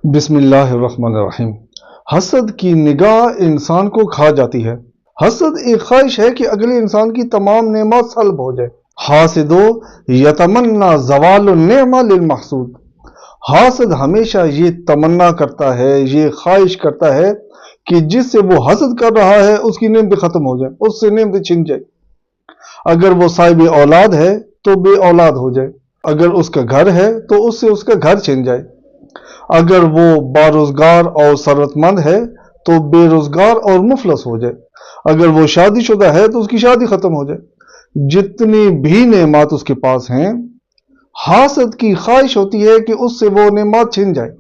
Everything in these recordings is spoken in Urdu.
بسم اللہ الرحمن الرحیم۔ حسد کی نگاہ انسان کو کھا جاتی ہے۔ حسد ایک خواہش ہے کہ اگلے انسان کی تمام نعمت سلب ہو جائے۔ حاسد یتمنا زوال النعمہ للمحسود۔ حاسد ہمیشہ یہ تمنا کرتا ہے، یہ خواہش کرتا ہے کہ جس سے وہ حسد کر رہا ہے اس کی نعمتیں ختم ہو جائیں، اس سے نعمتیں چھن جائیں۔ اگر وہ صاحب اولاد ہے تو بے اولاد ہو جائے، اگر اس کا گھر ہے تو اس سے اس کا گھر چھن جائے، اگر وہ باروزگار اور ثروت مند ہے تو بے روزگار اور مفلس ہو جائے، اگر وہ شادی شدہ ہے تو اس کی شادی ختم ہو جائے۔ جتنی بھی نعمات اس کے پاس ہیں، حاسد کی خواہش ہوتی ہے کہ اس سے وہ نعمات چھن جائے۔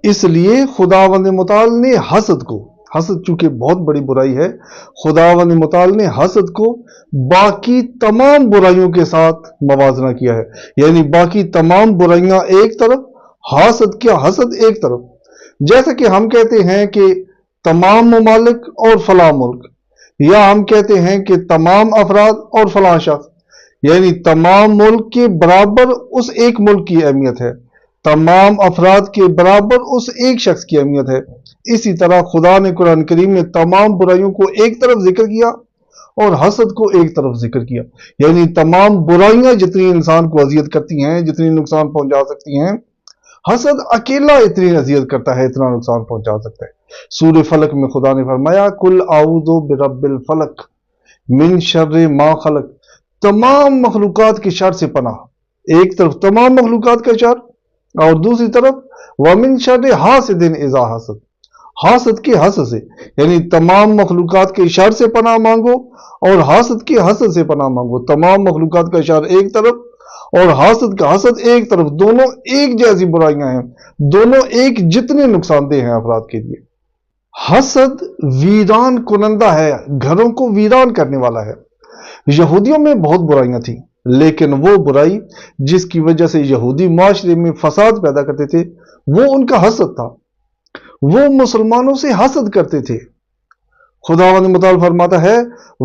اس لیے خداوند متعال نے حسد چونکہ بہت بڑی برائی ہے، خداوند متعال نے حسد کو باقی تمام برائیوں کے ساتھ موازنہ کیا ہے، یعنی باقی تمام برائیاں ایک طرف، حسد ایک طرف۔ جیسا کہ ہم کہتے ہیں کہ تمام ممالک اور فلاں ملک، یا ہم کہتے ہیں کہ تمام افراد اور فلاں شخص، یعنی تمام ملک کے برابر اس ایک ملک کی اہمیت ہے، تمام افراد کے برابر اس ایک شخص کی اہمیت ہے۔ اسی طرح خدا نے قرآن کریم میں تمام برائیوں کو ایک طرف ذکر کیا اور حسد کو ایک طرف ذکر کیا، یعنی تمام برائیاں جتنی انسان کو اذیت کرتی ہیں، جتنی نقصان پہنچا سکتی ہیں، حسد اکیلا اتنی اذیت کرتا ہے، اتنا نقصان پہنچا سکتا ہے۔ سورہ فلق میں خدا نے فرمایا قل اعوذ برب الفلق من شر ما خلق، تمام مخلوقات کے شر سے پناہ۔ ایک طرف تمام مخلوقات کا شر اور دوسری طرف ومن شر حاسد اذا حسد، حاسد کے حسد سے، یعنی تمام مخلوقات کے شر سے پناہ مانگو اور حاسد کے حسد سے پناہ مانگو۔ تمام مخلوقات کا شر ایک طرف اور حاسد کا حسد ایک طرف، دونوں ایک جیسی برائیاں ہیں، دونوں ایک جتنے نقصان دہ ہیں افراد کے لیے۔ حسد ویران کنندہ ہے، گھروں کو ویران کرنے والا ہے۔ یہودیوں میں بہت برائیاں تھیں، لیکن وہ برائی جس کی وجہ سے یہودی معاشرے میں فساد پیدا کرتے تھے وہ ان کا حسد تھا۔ وہ مسلمانوں سے حسد کرتے تھے۔ خداوند متعال فرماتا ہے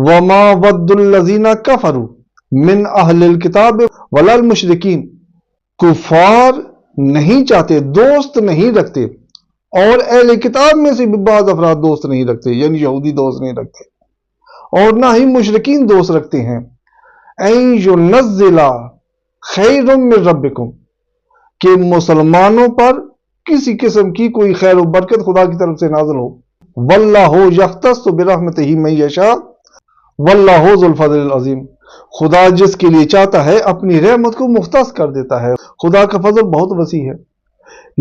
وَمَا وَدُّ الَّذِينَ كَفَرُوا من اہل الکتاب ولا المشرکین، کفار نہیں چاہتے، دوست نہیں رکھتے، اور اہل کتاب میں سے بھی بعض افراد دوست نہیں رکھتے، یعنی یہودی دوست نہیں رکھتے، اور نہ ہی مشرکین دوست رکھتے ہیں، این ینزل خیر من ربکم، کہ مسلمانوں پر کسی قسم کی کوئی خیر و برکت خدا کی طرف سے نازل ہو۔ واللہ یختص برحمتہ من یشاء واللہ ذو الفضل العظیم، خدا جس کے لیے چاہتا ہے اپنی رحمت کو مختص کر دیتا ہے، خدا کا فضل بہت وسیع ہے۔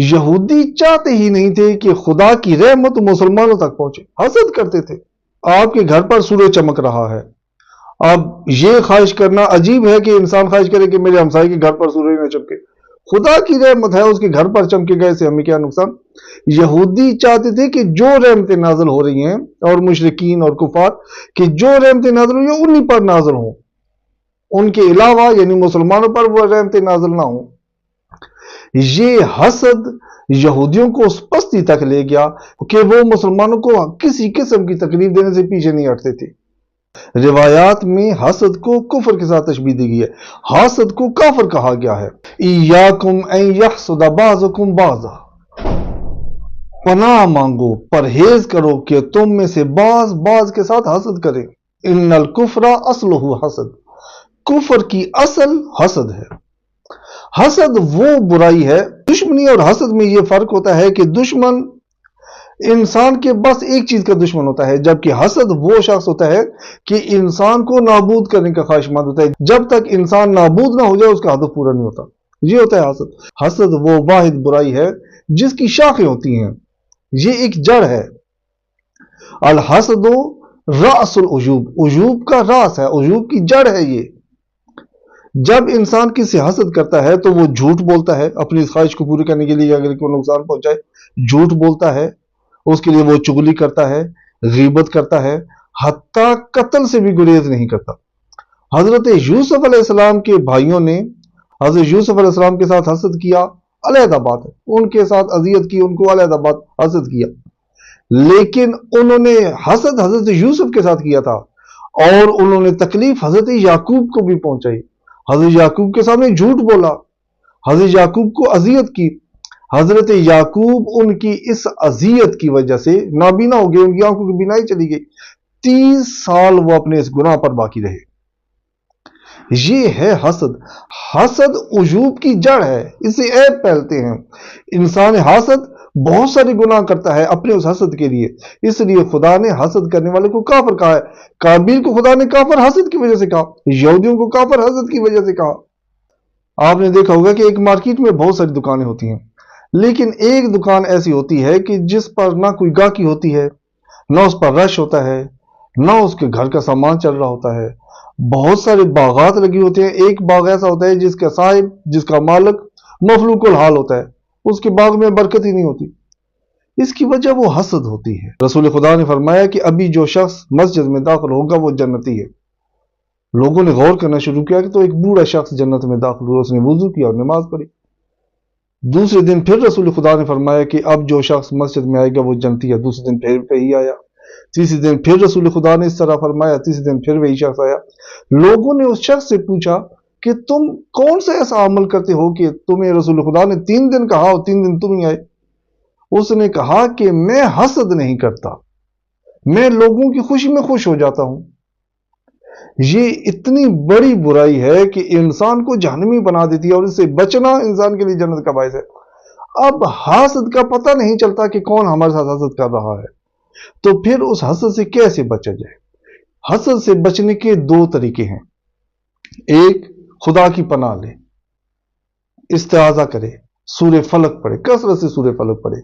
یہودی چاہتے ہی نہیں تھے کہ خدا کی رحمت مسلمانوں تک پہنچے، حسد کرتے تھے۔ آپ کے گھر پر سورج چمک رہا ہے، اب یہ خواہش کرنا عجیب ہے کہ انسان خواہش کرے کہ میرے ہمسائے کے گھر پر سورج نہ چمکے، خدا کی رحمت ہے، اس کے گھر پر چمکے گئے سے ہمیں کیا نقصان۔ یہودی چاہتے تھے کہ جو رحمتیں نازل ہو رہی ہیں، اور مشرکین اور کفار، کہ جو رحمتیں نازل ہوئی ہیں انہی پر نازل ہوں، ان کے علاوہ یعنی مسلمانوں پر وہ رحمتیں نازل نہ ہوں۔ یہ حسد یہودیوں کو اس پستی تک لے گیا کہ وہ مسلمانوں کو کسی قسم کی تکلیف دینے سے پیچھے نہیں ہٹتے تھے۔ روایات میں حسد کو کفر کے ساتھ تشبیہ دی گئی ہے، حسد کو کافر کہا گیا ہے۔ ایاکم ان یحسد بعضکم بعضا، پناہ مانگو، پرہیز کرو کہ تم میں سے بعض کے ساتھ حسد کرے۔ ان الکفر اصلہ حسد، کفر کی اصل حسد ہے۔ حسد وہ برائی ہے، دشمنی اور حسد میں یہ فرق ہوتا ہے کہ دشمن انسان کے بس ایک چیز کا دشمن ہوتا ہے، جبکہ حسد وہ شخص ہوتا ہے کہ انسان کو نابود کرنے کا خواہش مند ہوتا ہے۔ جب تک انسان نابود نہ ہو جائے اس کا ہدف پورا نہیں ہوتا، یہ ہوتا ہے حسد۔ حسد وہ واحد برائی ہے جس کی شاخیں ہوتی ہیں، یہ ایک جڑ ہے۔ الحسد رأس العجوب، عجوب کا راس ہے، عجوب کی جڑ ہے یہ۔ جب انسان کسی حسد کرتا ہے تو وہ جھوٹ بولتا ہے اپنی اس خواہش کو پوری کرنے کے لیے، اگر کوئی نقصان پہنچائے جھوٹ بولتا ہے، اس کے لیے وہ چغلی کرتا ہے، غیبت کرتا ہے، حتیٰ قتل سے بھی گریز نہیں کرتا۔ حضرت یوسف علیہ السلام کے بھائیوں نے حضرت یوسف علیہ السلام کے ساتھ حسد کیا، علیحدہ بات ہے، ان کے ساتھ اذیت کی، ان کو علیحدہ بات حسد کیا، لیکن انہوں نے حسد حضرت یوسف کے ساتھ کیا تھا، اور انہوں نے تکلیف حضرت یعقوب کو بھی پہنچائی، حضرت یعقوب کے سامنے جھوٹ بولا، حضرت یعقوب کو اذیت کی، حضرت یعقوب ان کی اس اذیت کی وجہ سے نابینا ہو گئے، ان کی آنکھوں کی بینائی چلی گئی، 30 سال وہ اپنے اس گناہ پر باقی رہے۔ یہ ہے حسد۔ حسد عجوب کی جڑ ہے، اسے عیب پھیلتے ہیں۔ انسان حسد بہت سارے گناہ کرتا ہے اپنے اس حسد کے لیے، اس لیے خدا نے حسد کرنے والے کو کافر کہا ہے۔ قابیل کو خدا نے کافر حسد کی وجہ سے کہا، یہودیوں کو کافر حسد کی وجہ سے کہا۔ آپ نے دیکھا ہوگا کہ ایک مارکیٹ میں بہت ساری دکانیں ہوتی ہیں، لیکن ایک دکان ایسی ہوتی ہے کہ جس پر نہ کوئی گاہکی ہوتی ہے، نہ اس پر رش ہوتا ہے، نہ اس کے گھر کا سامان چل رہا ہوتا ہے۔ بہت سارے باغات لگی ہوتے ہیں، ایک باغ ایسا ہوتا ہے جس کا صاحب، جس کا مالک مفلوک الحال ہوتا ہے، اس کے باغ میں برکت ہی نہیں ہوتی۔ اس کی وجہ وہ حسد ہوتی ہے۔ رسول خدا نے فرمایا کہ ابھی جو شخص مسجد میں داخل ہوگا وہ جنتی ہے۔ لوگوں نے غور کرنا شروع کیا کہ تو ایک بوڑھا شخص جنت میں داخل ہوا، اس نے وضو کیا اور نماز پڑھی۔ دوسرے دن پھر رسول خدا نے فرمایا کہ اب جو شخص مسجد میں آئے گا وہ جنتی ہے۔ دوسرے دن پھر وہی آیا، تیسرے دن پھر رسول خدا نے اس طرح فرمایا، تیسرے دن پھر وہی شخص آیا۔ لوگوں نے اس شخص سے پوچھا کہ تم کون سا ایسا عمل کرتے ہو کہ تمہیں رسول خدا نے 3 دن کہا اور 3 دن تم ہی آئے؟ اس نے کہا کہ میں حسد نہیں کرتا، میں لوگوں کی خوشی میں خوش ہو جاتا ہوں۔ یہ اتنی بڑی برائی ہے کہ انسان کو جہنمی بنا دیتی ہے، اور اس سے بچنا انسان کے لیے جنت کا باعث ہے۔ اب حسد کا پتہ نہیں چلتا کہ کون ہمارے ساتھ حسد کر رہا ہے، تو پھر اس حسد سے کیسے بچا جائے؟ حسد سے بچنے کے 2 طریقے ہیں۔ ایک، خدا کی پناہ لے، استعاذہ کرے، سورہ فلق پڑھے، کثرت سے سورہ فلق پڑھے۔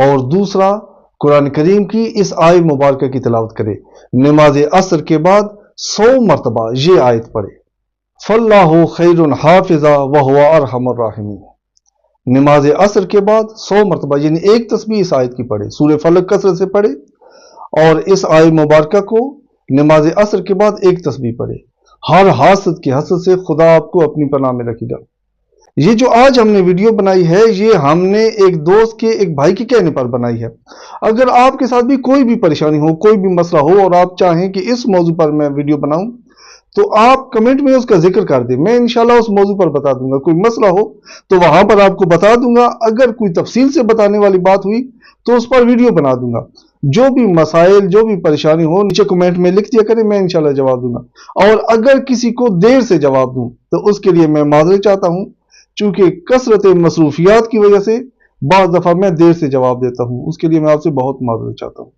اور دوسرا، قرآن کریم کی اس آیت مبارکہ کی تلاوت کرے، نماز عصر کے بعد 100 مرتبہ یہ آیت پڑھے، فَاللَّهُ خَيْرٌ حَافِظًا وَهُوَ أَرْحَمُ الرَّاحِمِينَ۔ نماز عصر کے بعد 100 مرتبہ یعنی ایک تسبیح اس آیت کی پڑھے، سورہ فلق کثرت سے پڑھے، اور اس آیت مبارکہ کو نماز عصر کے بعد ایک تسبیح پڑھے۔ ہر حاسد کے حسد سے خدا آپ کو اپنی پناہ میں رکھے گا۔ یہ جو آج ہم نے ویڈیو بنائی ہے، یہ ہم نے ایک دوست کے، ایک بھائی کے کہنے پر بنائی ہے۔ اگر آپ کے ساتھ بھی کوئی بھی پریشانی ہو، کوئی بھی مسئلہ ہو، اور آپ چاہیں کہ اس موضوع پر میں ویڈیو بناؤں، تو آپ کمنٹ میں اس کا ذکر کر دیں، میں انشاءاللہ اس موضوع پر بتا دوں گا۔ کوئی مسئلہ ہو تو وہاں پر آپ کو بتا دوں گا، اگر کوئی تفصیل سے بتانے والی بات ہوئی تو اس پر ویڈیو بنا دوں گا۔ جو بھی مسائل، جو بھی پریشانی ہو، نیچے کمنٹ میں لکھ دیا کریں، میں انشاءاللہ جواب دوں گا۔ اور اگر کسی کو دیر سے جواب دوں تو اس کے لیے میں معذرت چاہتا ہوں، چونکہ کثرت مصروفیات کی وجہ سے بعض دفعہ میں دیر سے جواب دیتا ہوں، اس کے لیے میں آپ سے بہت معذرت چاہتا ہوں۔